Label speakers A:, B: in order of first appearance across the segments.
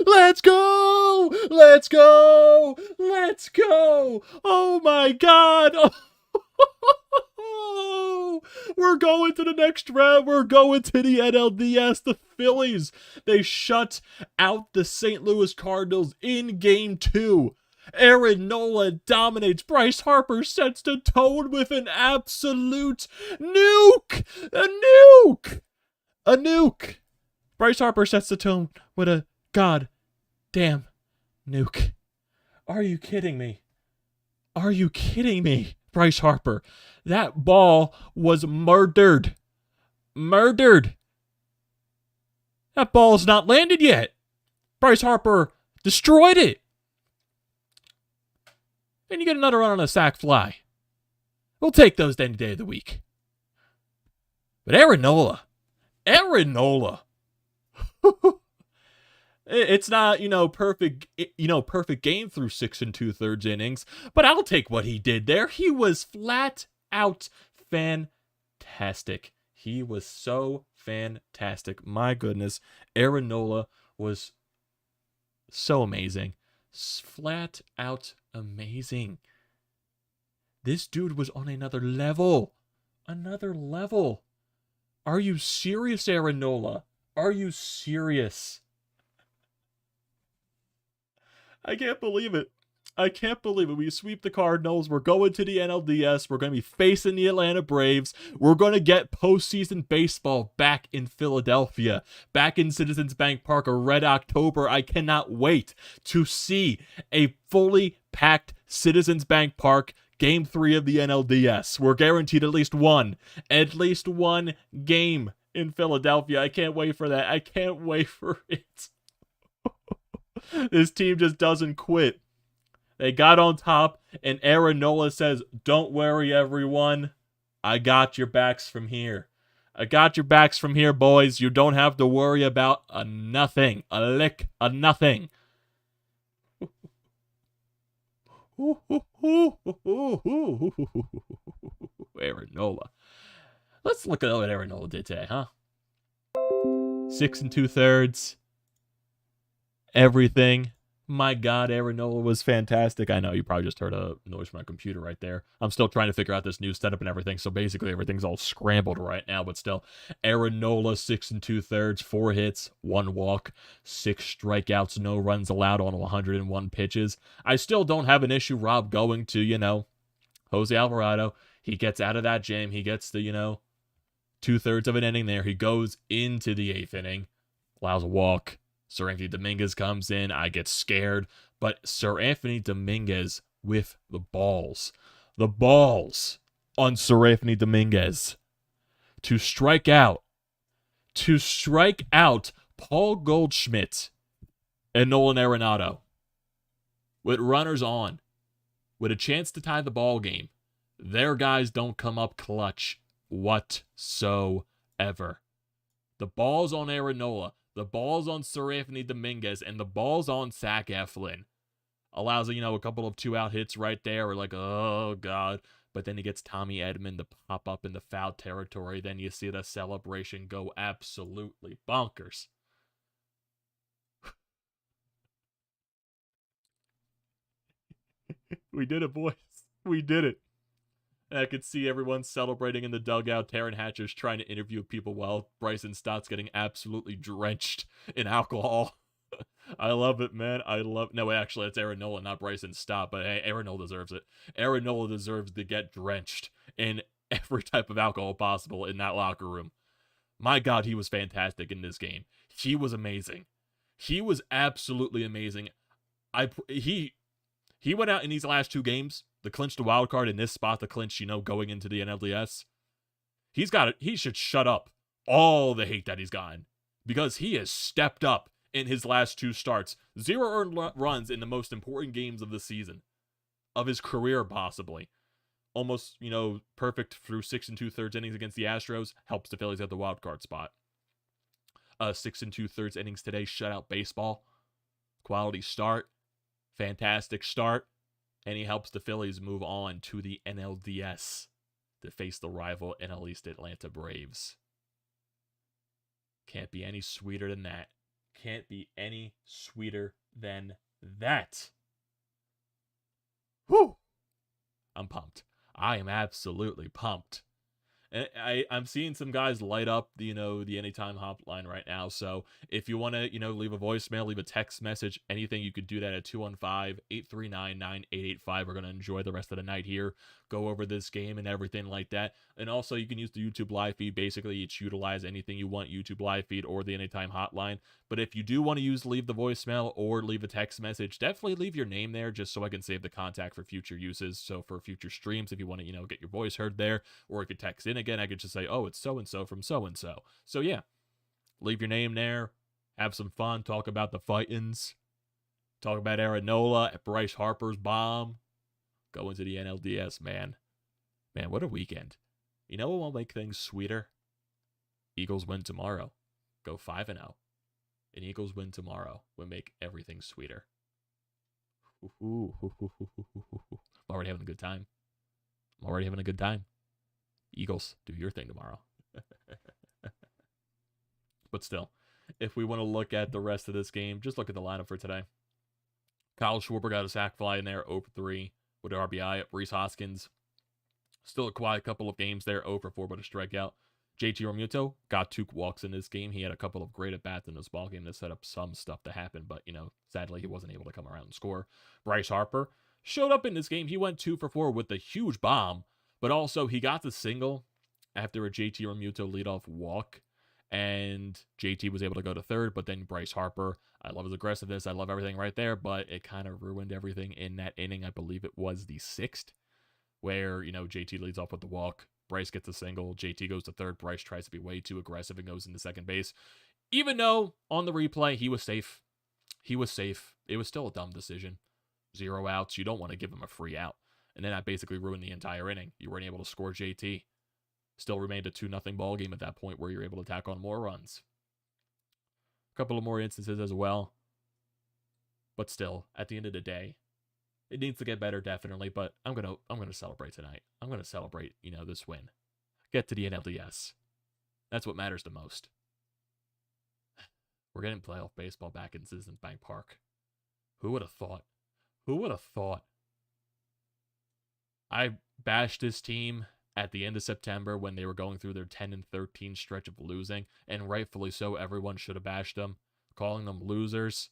A: Let's go! Let's go! Let's go! Oh my God! Oh, we're going to the next round. We're going to the NLDS. The Phillies, they shut out the St. Louis Cardinals in Game 2. Aaron Nola dominates. Bryce Harper sets the tone with an absolute nuke. A nuke. A nuke. Bryce Harper sets the tone with a goddamn nuke. Are you kidding me? Are you kidding me, Bryce Harper? That ball was murdered. Murdered. That ball's not landed yet. Bryce Harper destroyed it. And you get another run on a sac fly. We'll take those any day of the week. But Aaron Nola. It's not, perfect game through 6 2/3 innings, but I'll take what he did there. He was flat out fantastic. He was so fantastic. My goodness, Aaron Nola was so amazing. Flat out amazing. This dude was on another level. Another level. Are you serious, Aaron Nola? Are you serious? I can't believe it. I can't believe it. We sweep the Cardinals. We're going to the NLDS. We're going to be facing the Atlanta Braves. We're going to get postseason baseball back in Philadelphia, back in Citizens Bank Park, a red October. I cannot wait to see a fully packed Citizens Bank Park Game 3 of the NLDS. We're guaranteed at least one game in Philadelphia. I can't wait for that. I can't wait for it. This team just doesn't quit. They got on top, and Aaron Nola says, "Don't worry, everyone. I got your backs from here. I got your backs from here, boys. You don't have to worry about a nothing. A lick of nothing." Aaron Nola. Let's look at what Aaron Nola did today, huh? 6 2/3. Everything. My God, Aaron Nola was fantastic. I know you probably just heard a noise from my computer right there. I'm still trying to figure out this new setup and everything, so basically everything's all scrambled right now, but still. Aaron Nola, 6 2/3, 4 hits, 1 walk, 6 strikeouts, no runs allowed on 101 pitches. I still don't have an issue Rob going to, Jose Alvarado. He gets out of that jam. He gets the, 2/3 of an inning there. He goes into the 8th inning, allows a walk. Sir Anthony Dominguez comes in. I get scared. But Sir Anthony Dominguez with the balls. The balls on Sir Anthony Dominguez. To strike out Paul Goldschmidt and Nolan Arenado. With runners on. With a chance to tie the ball game. Their guys don't come up clutch whatsoever. The balls on Aaron Nola. The balls on Sir Anthony Dominguez and the balls on Zack Eflin allows, a couple of 2-out hits right there. We're like, oh, God. But then he gets Tommy Edman to pop up in the foul territory. Then you see the celebration go absolutely bonkers. We did it, boys. We did it. And I could see everyone celebrating in the dugout. Taryn Hatcher's trying to interview people while Bryson Stott's getting absolutely drenched in alcohol. I love it, man. No, actually, it's Aaron Nola, not Bryson Stott. But hey, Aaron Nola deserves it. Aaron Nola deserves to get drenched in every type of alcohol possible in that locker room. My God, he was fantastic in this game. He was amazing. He was absolutely amazing. He went out in these last 2 games. The clinch the wild card in this spot, the clinch, going into the NLDS. He should shut up all the hate that he's gotten because he has stepped up in his last 2 starts. 0 earned runs in the most important games of the season, of his career possibly. Almost, perfect through 6 2/3 innings against the Astros. Helps the Phillies at the wild card spot. 6 2/3 innings today, shutout baseball. Quality start. Fantastic start. And he helps the Phillies move on to the NLDS to face the rival NL East Atlanta Braves. Can't be any sweeter than that. can't be any sweeter than that. Whew! I'm pumped. I am absolutely pumped. And I'm seeing some guys light up, the Anytime hotline right now. So if you want to, leave a voicemail, leave a text message, anything, you could do that at 215-839-9885. We're going to enjoy the rest of the night here, go over this game and everything like that. And also you can use the YouTube live feed. Basically, it's utilize anything you want, YouTube live feed or the Anytime hotline. But if you do want to leave the voicemail or leave a text message, definitely leave your name there just so I can save the contact for future uses. So for future streams, if you want to, get your voice heard there, or if you text in again, I could just say, oh, it's so-and-so from so-and-so. So yeah, leave your name there, have some fun, talk about the fightins, talk about Nola at Bryce Harper's bomb, go into the NLDS, man. Man, what a weekend. You know what will make things sweeter? Eagles win tomorrow. Go 5-0. An Eagles win tomorrow will make everything sweeter. I'm already having a good time. Eagles, do your thing tomorrow. But still, if we want to look at the rest of this game, just look at the lineup for today. Kyle Schwarber got a sack fly in there, 0-for-3 with an RBI. Rhys Hoskins, still a quiet couple of games there, 0-for-4 but a strikeout. JT Realmuto got 2 walks in this game. He had a couple of great at-bats in this ballgame to set up some stuff to happen, but, sadly he wasn't able to come around and score. Bryce Harper showed up in this game. He went 2-for-4 with a huge bomb, but also he got the single after a JT Realmuto leadoff walk, and JT was able to go to third, but then Bryce Harper, I love his aggressiveness, I love everything right there, but it kind of ruined everything in that inning. I believe it was the 6th, where, JT leads off with the walk, Bryce gets a single, JT goes to third, Bryce tries to be way too aggressive and goes into second base. Even though, on the replay, he was safe. It was still a dumb decision. 0 outs, you don't want to give him a free out. And then that basically ruined the entire inning. You weren't able to score JT. Still remained a 2-0 ball game at that point where you're able to tack on more runs. A couple of more instances as well. But still, at the end of the day, it needs to get better, definitely, but I'm gonna celebrate tonight. I'm gonna celebrate, this win. Get to the NLDS. That's what matters the most. We're getting playoff baseball back in Citizens Bank Park. Who would have thought? I bashed this team at the end of September when they were going through their 10-13 stretch of losing, and rightfully so. Everyone should have bashed them, calling them losers.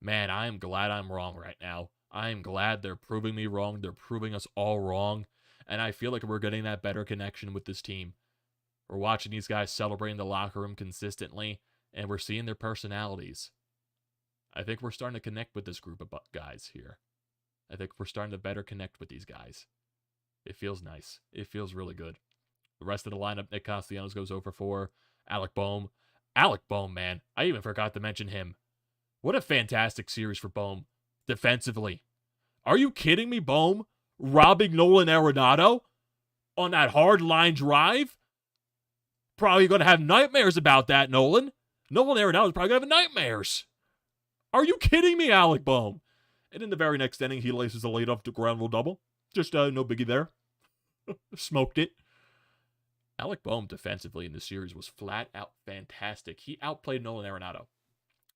A: Man, I am glad I'm wrong right now. I am glad they're proving me wrong. They're proving us all wrong. And I feel like we're getting that better connection with this team. We're watching these guys celebrating the locker room consistently, and we're seeing their personalities. I think we're starting to connect with this group of guys here. I think we're starting to better connect with these guys. It feels nice. It feels really good. The rest of the lineup, Nick Castellanos goes 0-for-4. Alec Bohm, man. I even forgot to mention him. What a fantastic series for Bohm. Defensively. Are you kidding me, Bohm? Robbing Nolan Arenado on that hard line drive? Probably going to have nightmares about that, Nolan. Nolan Arenado is probably going to have nightmares. Are you kidding me, Alec Bohm? And in the very next inning, he laces a leadoff to ground rule double. Just no biggie there. Smoked it. Alec Bohm defensively in the series was flat out fantastic. He outplayed Nolan Arenado.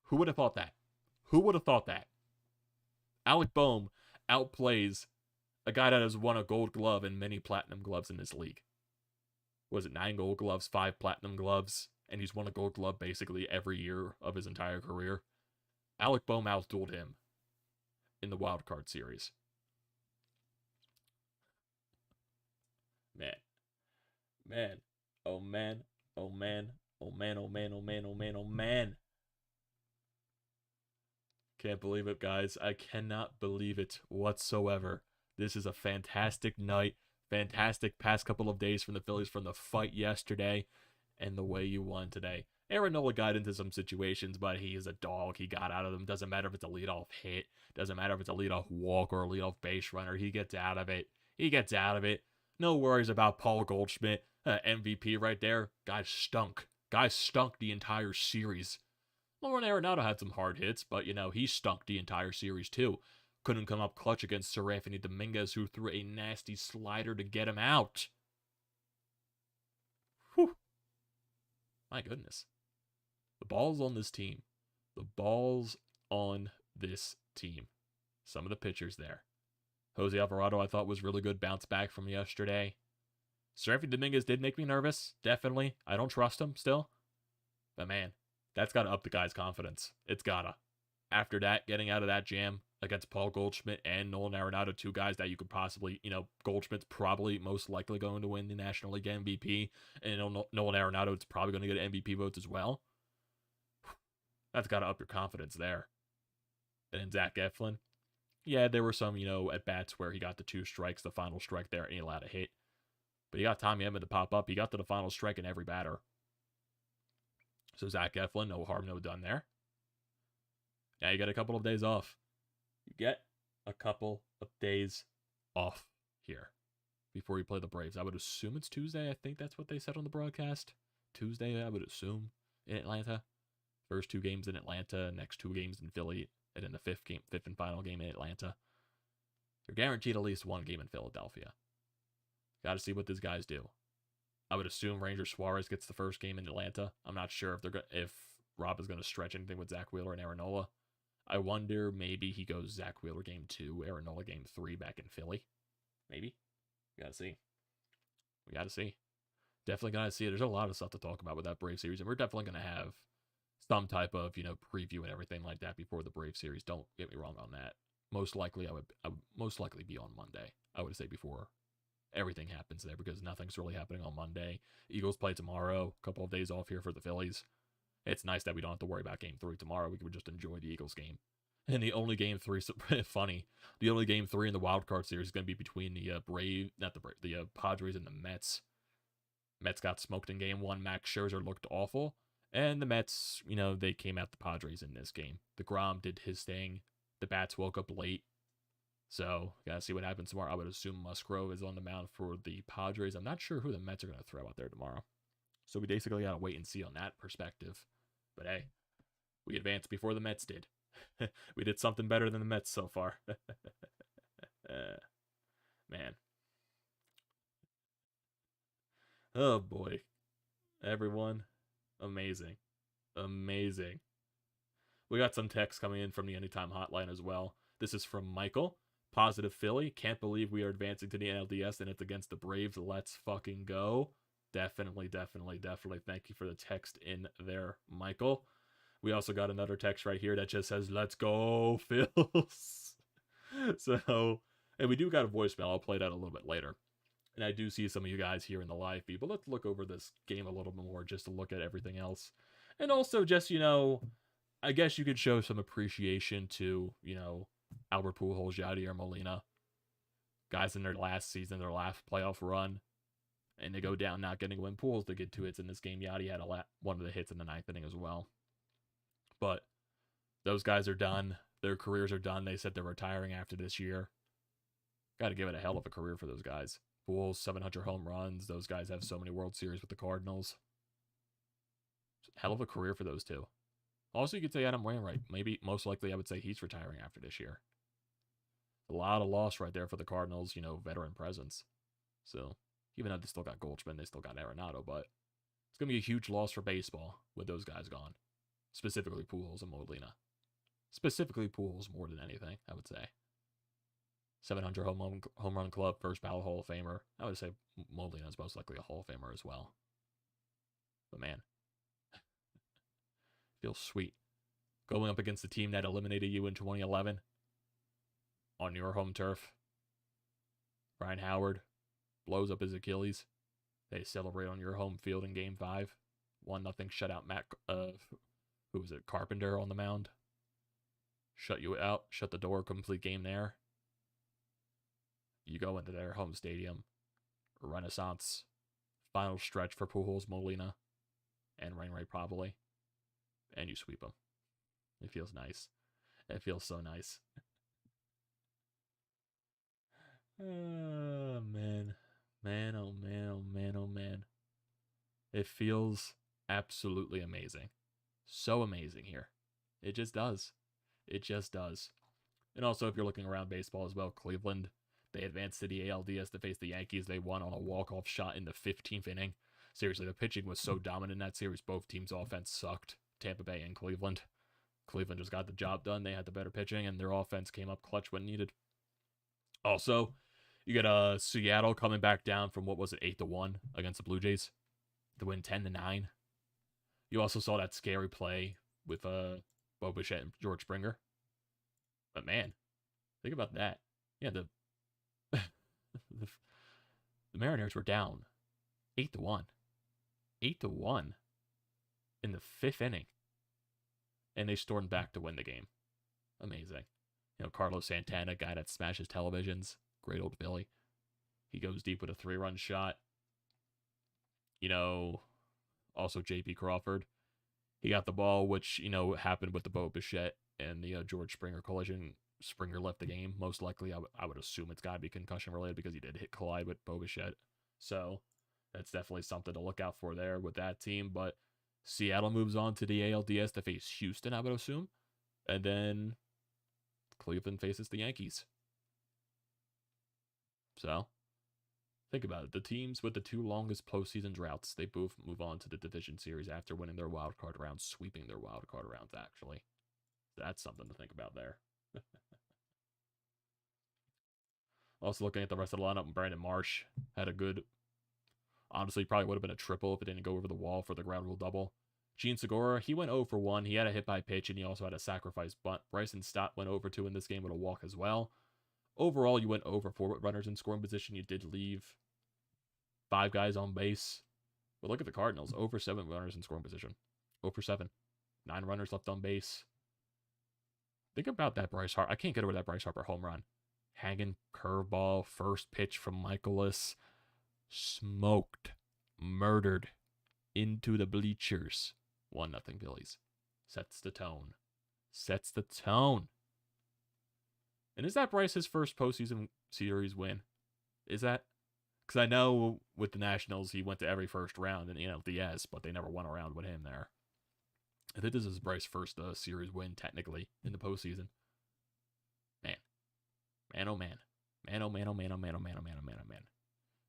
A: Who would have thought that? Alec Bohm outplays a guy that has won a gold glove and many platinum gloves in this league. Was it 9 gold gloves, 5 platinum gloves, and he's won a gold glove basically every year of his entire career? Alec Bohm outdueled him in the wild card series. Man. Oh man. Can't believe it, guys. I cannot believe it whatsoever. This is a fantastic night. Fantastic past couple of days from the Phillies, from the fight yesterday and the way you won today. Nola got into some situations, but he is a dog. He got out of them. Doesn't matter if it's a leadoff hit. Doesn't matter if it's a leadoff walk or a leadoff base runner. He gets out of it. No worries about Paul Goldschmidt. MVP right there. Guy stunk the entire series. Nolan Arenado had some hard hits, but, he stunk the entire series, too. Couldn't come up clutch against Sir Anthony Dominguez, who threw a nasty slider to get him out. Whew. My goodness. The ball's on this team. The ball's on this team. Some of the pitchers there. Jose Alvarado, I thought, was really good. Bounce back from yesterday. Seranthony Dominguez did make me nervous. Definitely. I don't trust him still. But man, that's got to up the guy's confidence. It's gotta. After that, getting out of that jam against Paul Goldschmidt and Nolan Arenado, two guys that you could possibly, Goldschmidt's probably most likely going to win the National League MVP. And Nolan Arenado is probably going to get MVP votes as well. That's got to up your confidence there. And then Zack Eflin. Yeah, there were some, at-bats where he got the 2 strikes, the final strike there, and he allowed a hit. But he got Tommy Edman to pop up. He got to the final strike in every batter. So Zack Eflin, no harm, no done there. Now you get a couple of days off. You get a couple of days off here before you play the Braves. I would assume it's Tuesday. I think that's what they said on the broadcast. Tuesday, I would assume, in Atlanta. First 2 games in Atlanta, next 2 games in Philly. And then the fifth and final game in Atlanta. You're guaranteed at least 1 game in Philadelphia. Got to see what these guys do. I would assume Ranger Suarez gets the first game in Atlanta. I'm not sure if Rob is going to stretch anything with Zach Wheeler and Aaron Nola. I wonder maybe he goes Zach Wheeler game 2, Aaron Nola game 3 back in Philly. Maybe. We got to see. Definitely got to see it. There's a lot of stuff to talk about with that Brave series, and we're definitely going to have some type of, preview and everything like that before the Brave series. Don't get me wrong on that. Most likely, I would most likely be on Monday. I would say before everything happens there, because nothing's really happening on Monday. Eagles play tomorrow. A couple of days off here for the Phillies. It's nice that we don't have to worry about Game 3 tomorrow. We can just enjoy the Eagles game. And the only Game 3, funny, the only Game 3 in the wild card series is going to be between the the Padres and the Mets. Mets got smoked in Game 1. Max Scherzer looked awful. And the Mets, they came at the Padres in this game. DeGrom did his thing. The bats woke up late. So, gotta see what happens tomorrow. I would assume Musgrove is on the mound for the Padres. I'm not sure who the Mets are going to throw out there tomorrow. So, we basically gotta wait and see on that perspective. But hey, we advanced before the Mets did. We did something better than the Mets so far. Man. Oh, boy. Everyone. Amazing. We got some text coming in from the Anytime Hotline as well. This is from Michael. Positive Philly. Can't believe we are advancing to the NLDS and it's against the Braves. Let's fucking go. Definitely. Thank you for the text in there, Michael. We also got another text right here that just says, let's go, Phils. So, and we do got a voicemail. I'll play that a little bit later. And I do see some of you guys here in the live feed, but let's look over this game a little bit more just to look at everything else. And also just, I guess you could show some appreciation to, Albert Pujols, Yadier Molina. Guys in their last season, their last playoff run. And they go down not getting a win. Pujols to get 2 hits in this game. Yadi had one of the hits in the 9th inning as well. But those guys are done. Their careers are done. They said they're retiring after this year. Got to give it a hell of a career for those guys. Pujols, 700 home runs. Those guys have so many World Series with the Cardinals. Hell of a career for those two. Also, you could say Adam Wainwright. Maybe, most likely, I would say he's retiring after this year. A lot of loss right there for the Cardinals, veteran presence. So, even though they still got Goldschmidt, they still got Arenado, but it's going to be a huge loss for baseball with those guys gone. Specifically Pujols and Molina. Specifically Pujols more than anything, I would say. 700 home run club, first ballot Hall of Famer. I would say Molina is most likely a Hall of Famer as well. But man, feels sweet. Going up against the team that eliminated you in 2011 on your home turf. Ryan Howard blows up his Achilles. They celebrate on your home field in Game 5. 1-0 shutout who was it? Carpenter on the mound. Shut you out. Shut the door. Complete game there. You go into their home stadium. Renaissance. Final stretch for Pujols, Molina, and Wainwright probably. And you sweep them. It feels nice. It feels so nice. Oh, man. Man, oh, man, oh, man, oh, man. It feels absolutely amazing. So amazing here. It just does. It just does. And also, if you're looking around baseball as well, Cleveland, they advanced to the ALDS to face the Yankees. They won on a walk-off shot in the 15th inning. Seriously, the pitching was so dominant in that series. Both teams' offense sucked. Tampa Bay and Cleveland. Cleveland just got the job done. They had the better pitching, and their offense came up clutch when needed. Also, you get Seattle coming back down from, what was it, 8-1 against the Blue Jays to win 10-9. You also saw that scary play with Bo Bichette and George Springer. But man, think about that. Yeah, the Mariners were down 8-1. 8-1 in the 5th inning. And they stormed back to win the game. Amazing. You know, Carlos Santana, guy that smashes televisions. Great old Philly. He goes deep with a 3-run shot. You know, also J.P. Crawford. He got the ball, which, you know, happened with the Bo Bichette and the George Springer collision. Springer left the game. Most likely, I would assume it's got to be concussion related because he did collide with Bo Bichette. So that's definitely something to look out for there with that team. But Seattle moves on to the ALDS to face Houston, I would assume. And then Cleveland faces the Yankees. So think about it. The teams with the 2 longest postseason droughts, they both move on to the division series after winning their wild card rounds, sweeping their wild card rounds, actually. That's something to think about there. Also looking at the rest of the lineup, Brandon Marsh had a good, honestly, probably would have been a triple if it didn't go over the wall for the ground rule double. Gene Segura, he went 0 for 1. He had a hit by pitch, and he also had a sacrifice bunt. Bryson Stott went over 2 in this game with a walk as well. Overall, you went over 4 with runners in scoring position. You did leave 5 guys on base. But look at the Cardinals, over 7 runners in scoring position. 0 for 7. 9 runners left on base. Think about that Bryce Harper. I can't get over that Bryce Harper home run. Hanging curveball, first pitch from Michaelis. Smoked. Murdered. Into the bleachers. 1-0 Phillies. Sets the tone. Sets the tone. And is that Bryce's first postseason series win? Is that? Because I know with the Nationals, he went to every first round in the NLDS, but they never won a round with him there. I think this is Bryce's first series win, technically, in the postseason. Man. Man, oh man. Man, oh man, oh man, oh man, oh man, oh man, oh man, oh man.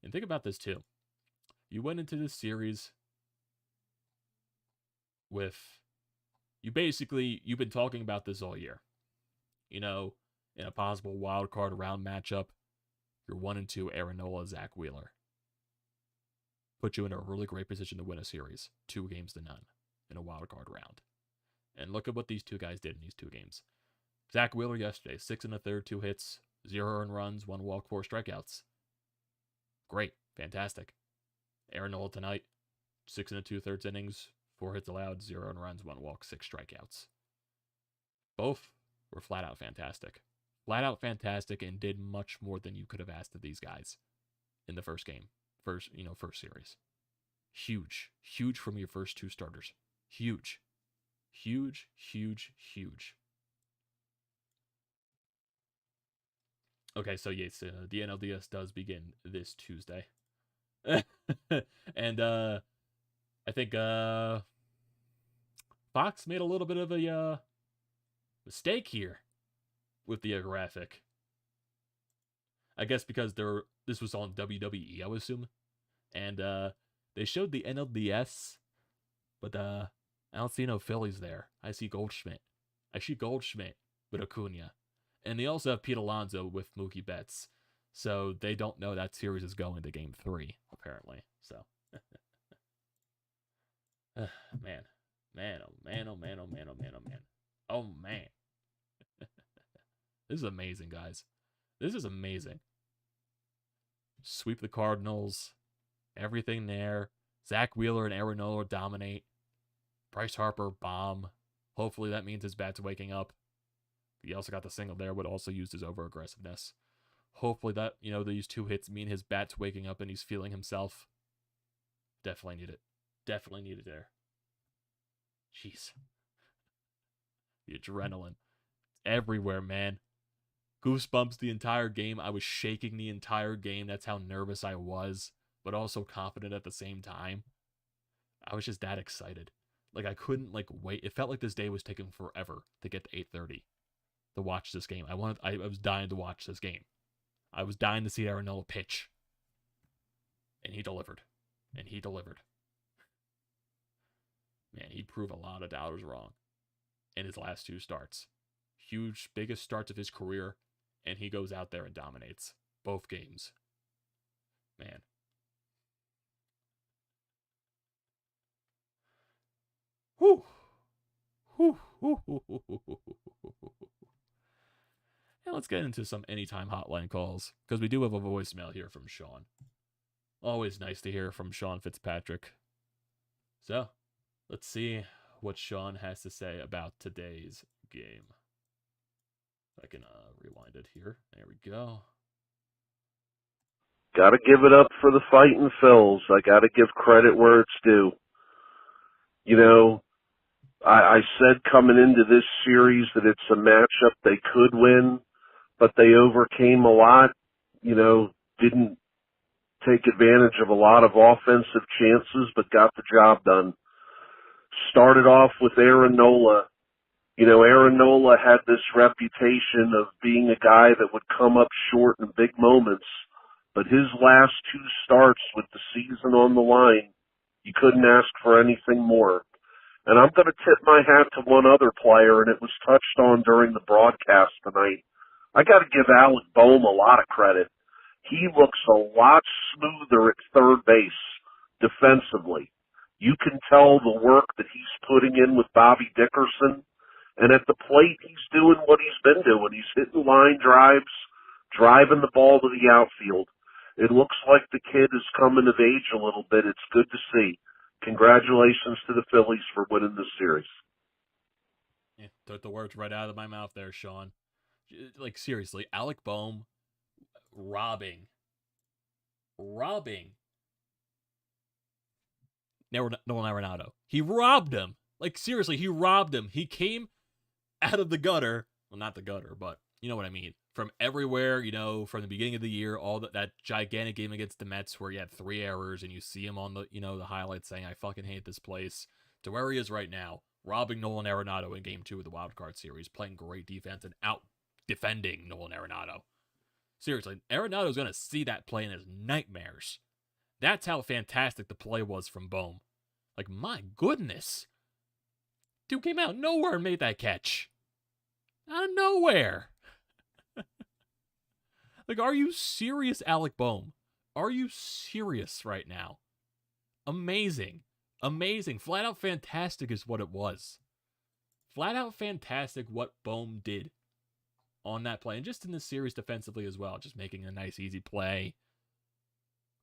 A: And think about this, too. You went into this series with... You've been talking about this all year. You know, in a possible wild card round matchup, you're 1-2 Nola, Zack Wheeler. Put you in a really great position to win a series, 2-0 in a wild card round. And look at what these 2 guys did in these 2 games. Zack Wheeler yesterday, 6 1/3, 2 hits, 0 earned runs, 1 walk, 4 strikeouts. Great, fantastic. Nola tonight, 6 2/3 innings, 4 hits allowed, 0 earned runs, 1 walk, 6 strikeouts. Both were flat out fantastic. Flat out fantastic, and did much more than you could have asked of these guys in the first game. First series. Huge. Huge from your first 2 starters. Huge. Huge, huge, huge. Okay, so yes, the NLDS does begin this Tuesday. And I think Fox made a little bit of a mistake here with the graphic. I guess because this was on WWE, I would assume. And they showed the NLDS, but I don't see no Phillies there. I see Goldschmidt. With Acuna. And they also have Pete Alonso with Mookie Betts. So they don't know that series is going to Game 3, apparently. So, man. Man, oh man, oh man, oh man, oh man, oh man. Oh man. This is amazing, guys. This is amazing. Sweep the Cardinals. Everything there. Zack Wheeler and Nola dominate. Bryce Harper bomb. Hopefully that means his bat's waking up. He also got the single there, but also used his over-aggressiveness. Hopefully that, these 2 hits mean his bat's waking up and he's feeling himself. Definitely need it. Definitely need it there. Jeez. The adrenaline. Everywhere, man. Goosebumps the entire game. I was shaking the entire game. That's how nervous I was, but also confident at the same time. I was just that excited. Like, I couldn't, wait. It felt like this day was taking forever to get to 8:30 to watch this game. I was dying to watch this game. I was dying to see Arenado pitch. And he delivered. And he delivered. Man, he proved a lot of doubters wrong. in his last 2 starts. Huge, biggest starts of his career, and he goes out there and dominates both games. Man. Whew. Whew. Whew. Whew. Whew. Whew. Whew. Whew. And let's get into some anytime hotline calls, because we do have a voicemail here from Sean. Always nice to hear from Sean Fitzpatrick. So, let's see what Sean has to say about today's game. I can rewind it here. There we go.
B: Got to give it up for the fighting Phils. I got to give credit where it's due. You know, I said coming into this series that it's a matchup they could win, but they overcame a lot, didn't take advantage of a lot of offensive chances, but got the job done. Started off with Nola. Nola had this reputation of being a guy that would come up short in big moments, but his last 2 starts with the season on the line, you couldn't ask for anything more. And I'm going to tip my hat to one other player, and it was touched on during the broadcast tonight. I got to give Alec Boehm a lot of credit. He looks a lot smoother at third base defensively. You can tell the work that he's putting in with Bobby Dickerson. And at the plate, he's doing what he's been doing. He's hitting line drives, driving the ball to the outfield. It looks like the kid is coming of age a little bit. It's good to see. Congratulations to the Phillies for winning this series.
A: Yeah, took the words right out of my mouth there, Sean. Like, seriously, Alec Boehm robbing Nolan Arenado. He robbed him. Like, seriously, he robbed him. He came out of the gutter. Well, not the gutter, but you know what I mean. From everywhere, from the beginning of the year, all that gigantic game against the Mets where he had 3 errors, and you see him on the, the highlights saying, I fucking hate this place, to where he is right now, robbing Nolan Arenado in Game 2 of the Wild Card Series, playing great defense and out-defending Nolan Arenado. Seriously, Arenado's going to see that play in his nightmares. That's how fantastic the play was from Boehm. Like, my goodness. Dude came out of nowhere and made that catch. Out of nowhere. Like, are you serious, Alec Boehm? Are you serious right now? Amazing. Amazing. Flat out fantastic is what it was. Flat out fantastic what Boehm did on that play. And just in this series defensively as well. Just making a nice, easy play.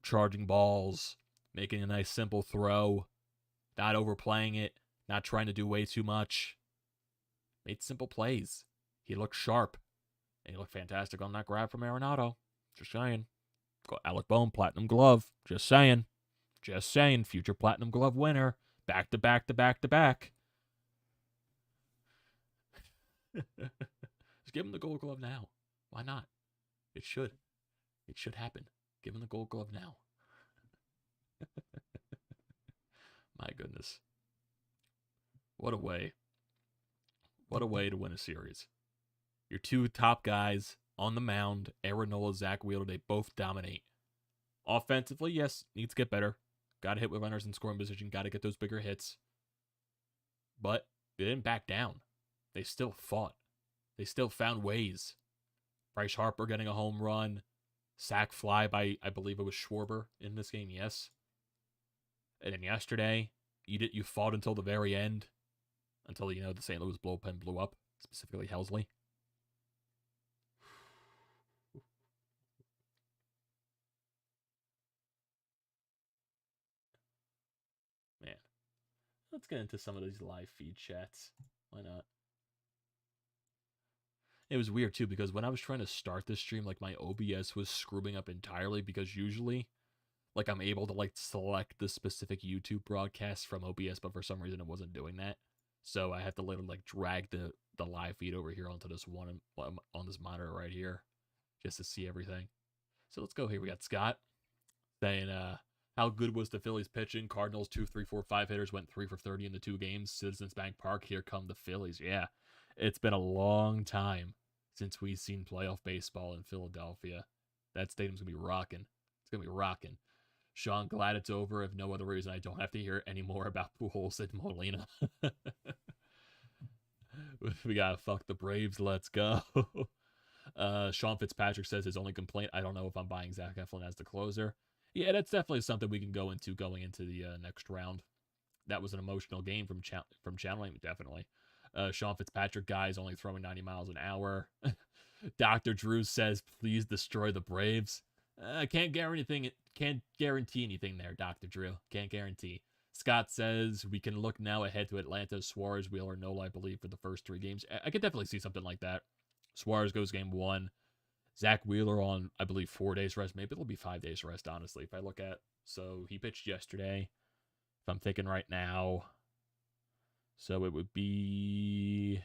A: Charging balls. Making a nice, simple throw. Not overplaying it. Not trying to do way too much. Made simple plays. He looked sharp. And he looked fantastic on that grab from Arenado. Just saying. Got Alec Boehm, Platinum Glove. Just saying. Just saying. Future Platinum Glove winner. Back to back to back to back. Just give him the Gold Glove now. Why not? It should. It should happen. Give him the Gold Glove now. My goodness. What a way. What a way to win a series. Your 2 top guys on the mound, Nola, Zack, they both dominate. Offensively, yes, needs to get better. Got to hit with runners in scoring position. Got to get those bigger hits. But they didn't back down. They still fought. They still found ways. Bryce Harper getting a home run. Sack fly by, I believe it was Schwarber in this game, yes. And then yesterday, you fought until the very end. Until, the St. Louis bullpen blew up. Specifically Helsley. Man. Let's get into some of these live feed chats. Why not? It was weird, too, because when I was trying to start this stream, like, my OBS was screwing up entirely, because usually, like, I'm able to, like, select the specific YouTube broadcast from OBS, but for some reason it wasn't doing that. So I had to literally, like, drag the live feed over here onto this one, on this monitor right here, just to see everything. So let's go here. We got Scott saying, how good was the Phillies pitching? Cardinals 2, 3, 4, 5 hitters went 3 for 30 in the 2 games. Citizens Bank Park, here come the Phillies. Yeah, it's been a long time since we've seen playoff baseball in Philadelphia. That stadium's going to be rocking. It's going to be rocking. Sean, glad it's over. If no other reason, I don't have to hear any more about Pujols and Molina. We gotta fuck the Braves. Let's go. Sean Fitzpatrick says his only complaint, I don't know if I'm buying Zach Eflin as the closer. Yeah, that's definitely something we can go into going into the next round. That was an emotional game from channeling, definitely. Sean Fitzpatrick guy is only throwing 90 miles an hour. Dr. Drew says, please destroy the Braves. Can't guarantee anything there, Dr. Drew. Can't guarantee. Scott says, we can look now ahead to Atlanta, Suarez, Wheeler, Nola, I believe, for the first 3 games. I could definitely see something like that. Suarez goes game 1. Zach Wheeler on, I believe, 4 days rest. Maybe it'll be 5 days rest, honestly, if I look at. So he pitched yesterday. If I'm thinking right now. So it would be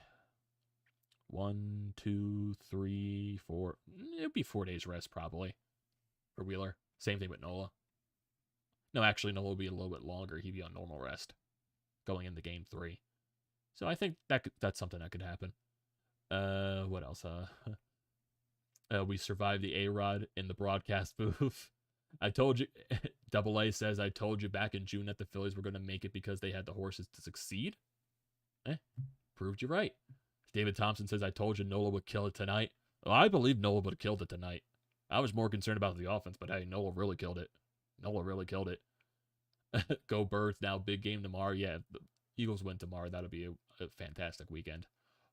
A: 1, 2, 3, 4. It would be 4 days rest, probably, for Wheeler. Same thing with Nola. No, actually, Nola will be a little bit longer. He'd be on normal rest going into game 3. So I think that's something that could happen. What else? We survived the A-Rod in the broadcast booth. I told you, Double A says, I told you back in June that the Phillies were going to make it because they had the horses to succeed. Proved you right. David Thompson says, I told you Nola would kill it tonight. Well, I believe Nola would have killed it tonight. I was more concerned about the offense, but hey, Nola really killed it. Nola really killed it. Go Birds now, big game tomorrow. Yeah, the Eagles win tomorrow. That'll be a fantastic weekend.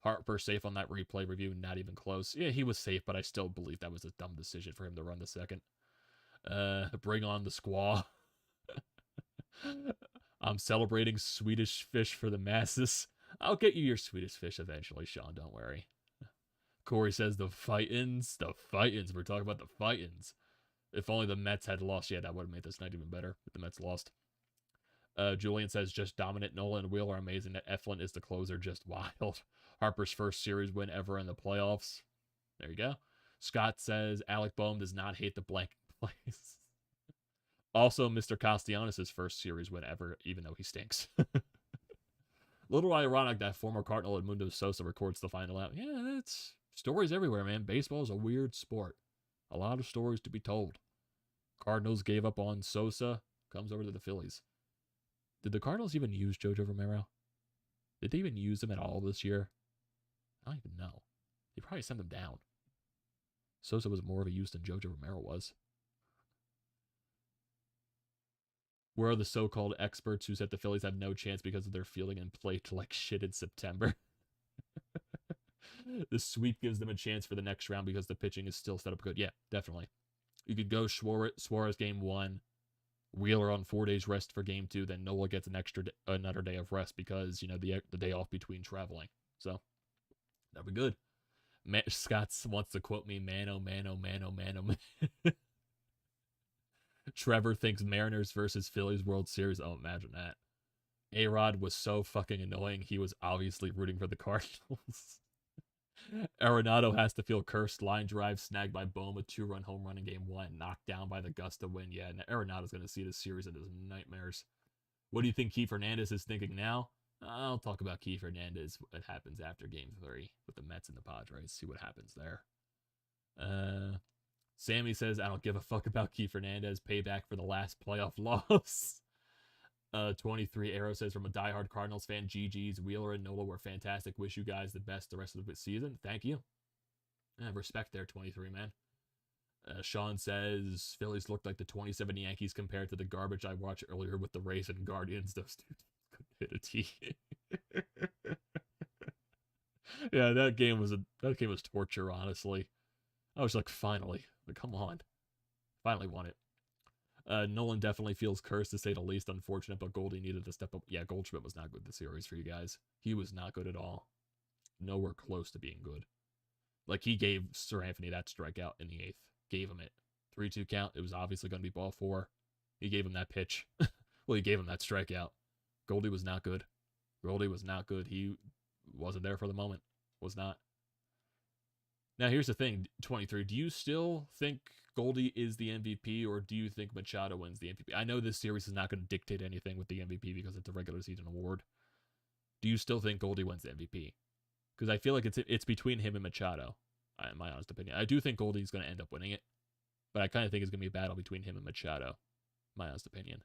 A: Harper safe on that replay review, not even close. Yeah, he was safe, but I still believe that was a dumb decision for him to run the second. Bring on the squaw. I'm celebrating Swedish fish for the masses. I'll get you your Swedish fish eventually, Sean. Don't worry. Corey says the fight-ins. The fight-ins. We're talking about the fight-ins. If only the Mets had lost. Yeah, that would have made this night even better if the Mets lost. Julian says just dominant. Nola and Wheeler are amazing. That Eflin is the closer. Just wild. Harper's first series win ever in the playoffs. There you go. Scott says Alec Boehm does not hate the blank place. Also, Mr. Castellanos' first series win ever, even though he stinks. Little ironic that former Cardinal Realmuto Sosa records the final out. Yeah, it's stories everywhere, man. Baseball is a weird sport. A lot of stories to be told. Cardinals gave up on Sosa. Comes over to the Phillies. Did the Cardinals even use Jojo Romero? Did they even use him at all this year? I don't even know. They probably sent him down. Sosa was more of a use than Jojo Romero was. Where are the so-called experts who said the Phillies have no chance because of their fielding and played like shit in September? The sweep gives them a chance for the next round because the pitching is still set up good. Yeah, definitely. You could go Suarez game 1, Wheeler on 4 days rest for game 2, then Nola gets another day of rest because, you know, the day off between traveling. So, that'd be good. Scott wants to quote me, man, oh, man, oh, man, oh, man, oh, man. Trevor thinks Mariners versus Phillies World Series. Oh, imagine that. A-Rod was so fucking annoying. He was obviously rooting for the Cardinals. Arenado has to feel cursed. Line drive snagged by Boehm, a 2-run home run in game 1. Knocked down by the gust of wind. Yeah, and Arenado's going to see this series in his nightmares. What do you think Keith Hernandez is thinking now? I'll talk about Keith Hernandez. What happens after game 3 with the Mets and the Padres. See what happens there. Sammy says, I don't give a fuck about Keith Hernandez. Payback for the last playoff loss. 23 Arrow says, from a diehard Cardinals fan, GG's. Wheeler and Nola were fantastic. Wish you guys the best the rest of the season. Thank you. Respect there, 23, man. Sean says, Phillies looked like the 27 Yankees compared to the garbage I watched earlier with the Rays and Guardians. Those dudes couldn't hit a tee. Yeah, that game was torture, honestly. I was like, finally. Like, come on. Finally won it. Nolan definitely feels cursed, to say the least. Unfortunate, but Goldie needed to step up. Yeah, Goldschmidt was not good this series for you guys. He was not good at all. Nowhere close to being good. Like, he gave Sir Anthony that strikeout in the 8th. Gave him it. 3-2 count. It was obviously going to be ball 4. He gave him that pitch. Well, he gave him that strikeout. Goldie was not good. Goldie was not good. He wasn't there for the moment. Was not. Now, here's the thing, 23. Do you still think Goldie is the MVP, or do you think Machado wins the MVP? I know this series is not going to dictate anything with the MVP because it's a regular season award. Do you still think Goldie wins the MVP? Because I feel like it's between him and Machado, in my honest opinion. I do think Goldie's going to end up winning it, but I kind of think it's going to be a battle between him and Machado, my honest opinion.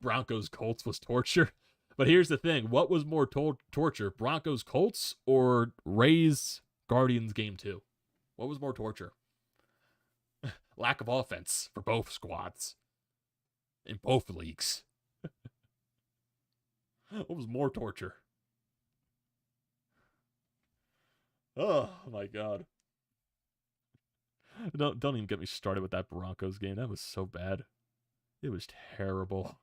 A: Broncos Colts was torture. But here's the thing. What was more torture, Broncos Colts or Rays Guardians game 2? What was more torture? Lack of offense for both squads in both leagues. What was more torture? Oh my god. Don't even get me started with that Broncos game. That was so bad. It was terrible.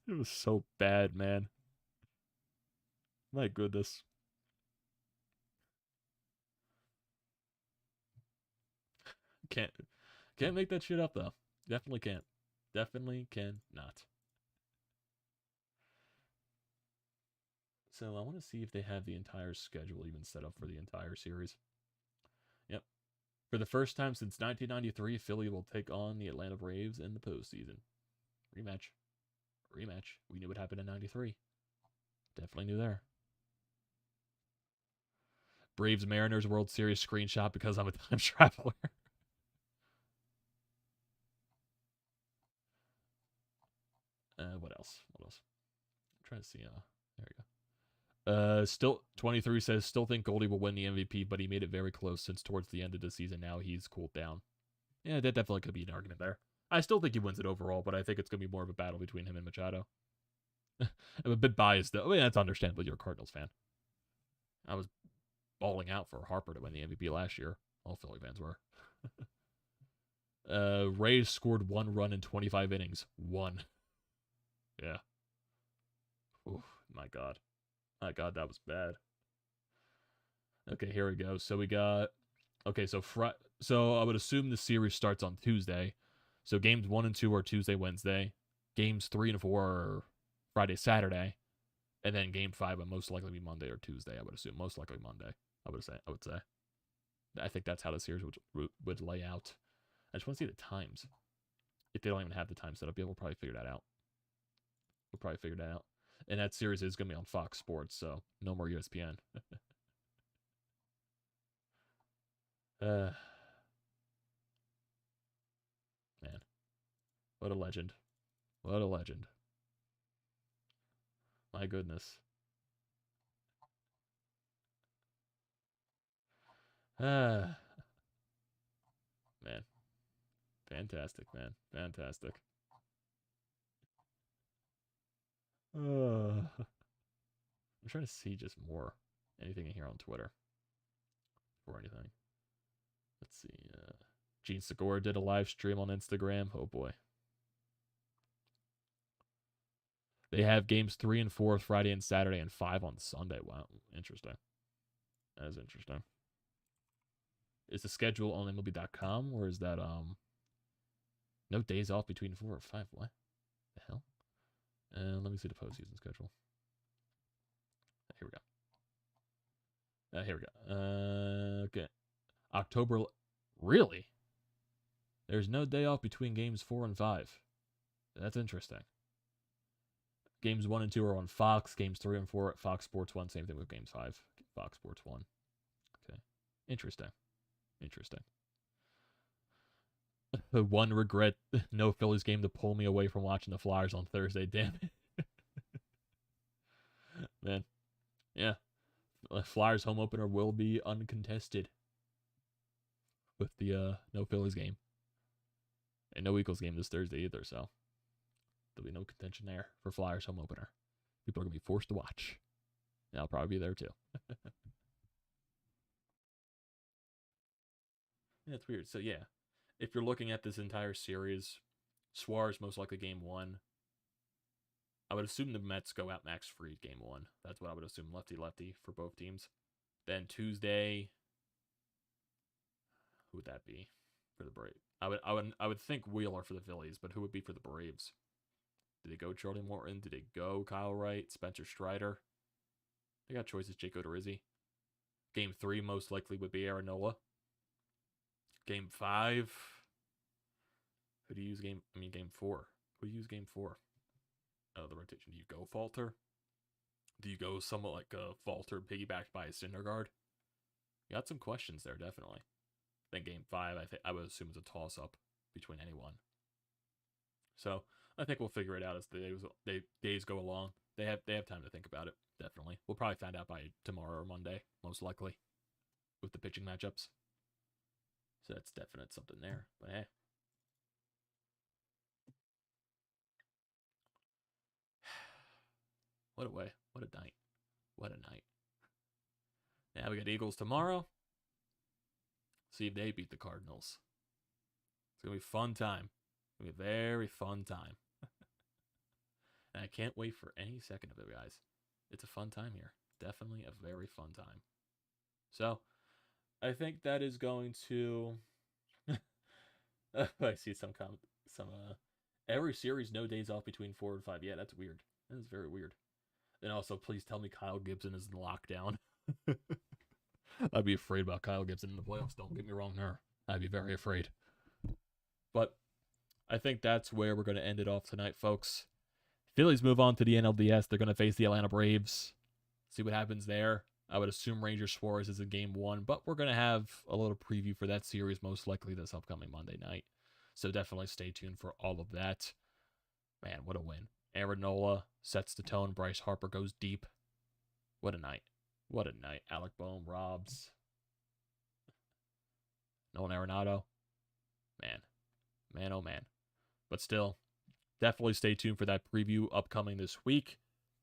A: It was so bad, man. My goodness. Can't make that shit up though. Definitely can't. Definitely cannot. So I want to see if they have the entire schedule even set up for the entire series. Yep. For the first time since 1993, Philly will take on the Atlanta Braves in the postseason. Rematch. Rematch. We knew what happened in 93. Definitely knew there. Braves Mariners World Series screenshot because I'm a time traveler. What else? What else? I'm trying to see. There we go. Still 23 says still think Goldie will win the MVP, but he made it very close since towards the end of the season now he's cooled down. Yeah, that definitely could be an argument there. I still think he wins it overall, but I think it's gonna be more of a battle between him and Machado. I'm a bit biased though. I mean, that's understandable. You're a Cardinals fan. I was bawling out for Harper to win the MVP last year. All Philly fans were. Rhys scored 1 run in 25 innings. 1. Yeah. Oof, my God. My God, that was bad. Okay, here we go. So we got... Okay, so so I would assume the series starts on Tuesday. So games 1 and 2 are Tuesday, Wednesday. Games 3 and 4 are Friday, Saturday. And then game 5 would most likely be Monday or Tuesday, I would assume. Most likely Monday, I would say. I think that's how the series would lay out. I just want to see the times. If they don't even have the time set up yet, we'll probably figure that out. And that series is going to be on Fox Sports, so no more ESPN. Man. What a legend. What a legend. My goodness. Man. Fantastic, man. Fantastic. I'm trying to see just more. Anything in here on Twitter. Or anything. Let's see. Gene Segura did a live stream on Instagram. Oh boy. They have games 3 and 4 Friday and Saturday and 5 on Sunday. Wow. Interesting. That is interesting. Is the schedule on MLB.com or is that no days off between 4 or 5? What the hell? Let me see the postseason schedule. Here we go. Okay. October. Really? There's no day off between games 4 and 5. That's interesting. Games 1 and 2 are on Fox. Games 3 and 4 at Fox Sports 1. Same thing with Games 5. Fox Sports 1. Okay. Interesting. One regret, no Phillies game to pull me away from watching the Flyers on Thursday. Damn it. Man. Yeah. Flyers home opener will be uncontested with the no Phillies game. And no Eagles game this Thursday either, so there'll be no contention there for Flyers home opener. People are going to be forced to watch. And I'll probably be there too. Yeah, it's weird. So yeah, if you're looking at this entire series, Suarez most likely game 1. I would assume the Mets go out Max Fried game 1. That's what I would assume, lefty for both teams. Then Tuesday, who would that be for the Braves? I would think Wheeler for the Phillies, but who would be for the Braves? Did they go Charlie Morton? Did they go Kyle Wright? Spencer Strider? They got choices. Jake Odorizzi. Game 3 most likely would be Nola. Game 5. Who do you use game 4? Who do you use game 4? Oh, the rotation. Do you go Falter? Do you go somewhat like a Falter piggybacked by a Syndergaard? You got some questions there, definitely. Then game 5, I would assume it's a toss-up between anyone. So I think we'll figure it out as the days go along. They have time to think about it. Definitely, we'll probably find out by tomorrow or Monday, most likely, with the pitching matchups. So that's definite something there. But hey, what a way, what a night, what a night. Now we got Eagles tomorrow. See if they beat the Cardinals. It's gonna be a fun time. It's gonna be a very fun time. And I can't wait for any second of it, guys. It's a fun time here. Definitely a very fun time. So, I think that is going to. I see some every series no days off between 4 and 5. Yeah, that's weird. That is very weird. And also, please tell me Kyle Gibson is in lockdown. I'd be afraid about Kyle Gibson in the playoffs. Don't get me wrong there. I'd be very afraid. But I think that's where we're going to end it off tonight, folks. Phillies move on to the NLDS. They're going to face the Atlanta Braves. See what happens there. I would assume Rangers Schwarber is in game 1, but we're going to have a little preview for that series most likely this upcoming Monday night. So definitely stay tuned for all of that. Man, what a win. Nola sets the tone. Bryce Harper goes deep. What a night. What a night. Alec Boehm, Robs. Nolan Arenado. Man. Man, oh man. But still, definitely stay tuned for that preview upcoming this week.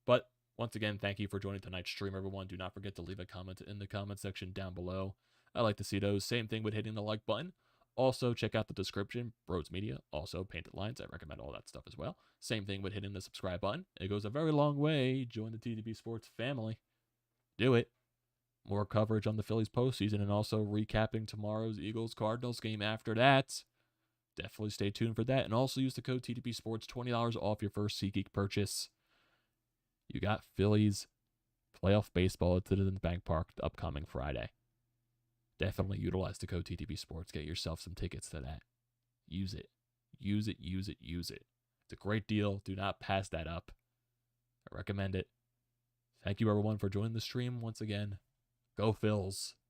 A: But once again, thank you for joining tonight's stream, everyone. Do not forget to leave a comment in the comment section down below. I like to see those. Same thing with hitting the like button. Also, check out the description, BrodesMedia, also Painted Lines. I recommend all that stuff as well. Same thing with hitting the subscribe button. It goes a very long way. Join the TTP Sports family. Do it. More coverage on the Phillies postseason and also recapping tomorrow's Eagles-Cardinals game after that. Definitely stay tuned for that. And also use the code TTP Sports, $20 off your first SeatGeek purchase. You got Phillies playoff baseball at Citizens Bank Park the upcoming Friday. Definitely utilize the code TTP Sports. Get yourself some tickets to that. Use it. Use it, use it, use it. It's a great deal. Do not pass that up. I recommend it. Thank you, everyone, for joining the stream once again. Go Phils.